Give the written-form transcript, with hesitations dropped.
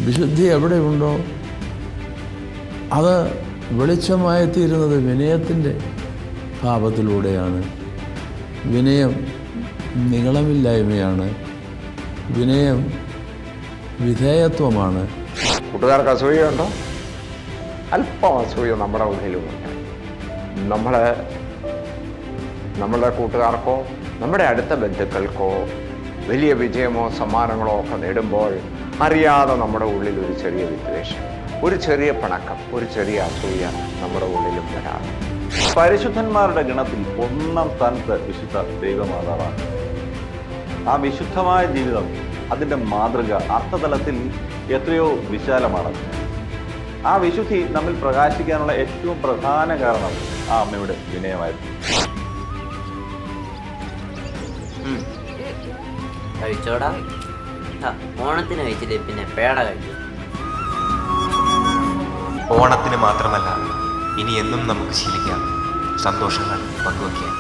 വിശുദ്ധി എവിടെയുണ്ടോ അത് വെളിച്ചമായിത്തീരുന്നത് വിനയത്തിൻ്റെ ഭാവത്തിലൂടെയാണ്. വിനയം നിഗളമില്ലായ്മയാണ്. വിനയം വിധേയത്വമാണ്. കൂട്ടുകാർക്ക് അസൂയുണ്ടോ? അല്പം അസൂയ നമ്മുടെ ഉള്ളിലുമുണ്ട്. നമ്മളുടെ കൂട്ടുകാർക്കോ നമ്മുടെ അടുത്ത ബന്ധുക്കൾക്കോ വലിയ വിജയമോ സമ്മാനങ്ങളോ ഒക്കെ നേടുമ്പോൾ അറിയാതെ നമ്മുടെ ഉള്ളിൽ ഒരു ചെറിയ വിദ്വേഷം, ഒരു ചെറിയ പിണക്കം, ഒരു ചെറിയ അസൂയ നമ്മുടെ ഉള്ളിലും വരാറ്. പരിശുദ്ധന്മാരുടെ ഗണത്തിൽ 1-ാം സ്ഥാനത്ത് വിശുദ്ധ ദൈവമാതാവാണ്. ആ വിശുദ്ധമായ ജീവിതം, അതിൻ്റെ മാതൃക അർത്ഥതലത്തിൽ എത്രയോ വിശാലമാണ്. ആ വിശുദ്ധി നമ്മിൽ പ്രകാശിക്കാനുള്ള ഏറ്റവും പ്രധാന കാരണം ആ അമ്മയുടെ വിനയമായിരുന്നു. കഴിച്ചോടാ, ഓണത്തിന് കഴിച്ചില്ലേ പിന്നെ പേട കഴിച്ചു. ഓണത്തിന് മാത്രമല്ല, ഇനി എന്നും നമുക്ക് ശീലിക്കാം സന്തോഷങ്ങൾ പങ്കുവയ്ക്കാൻ.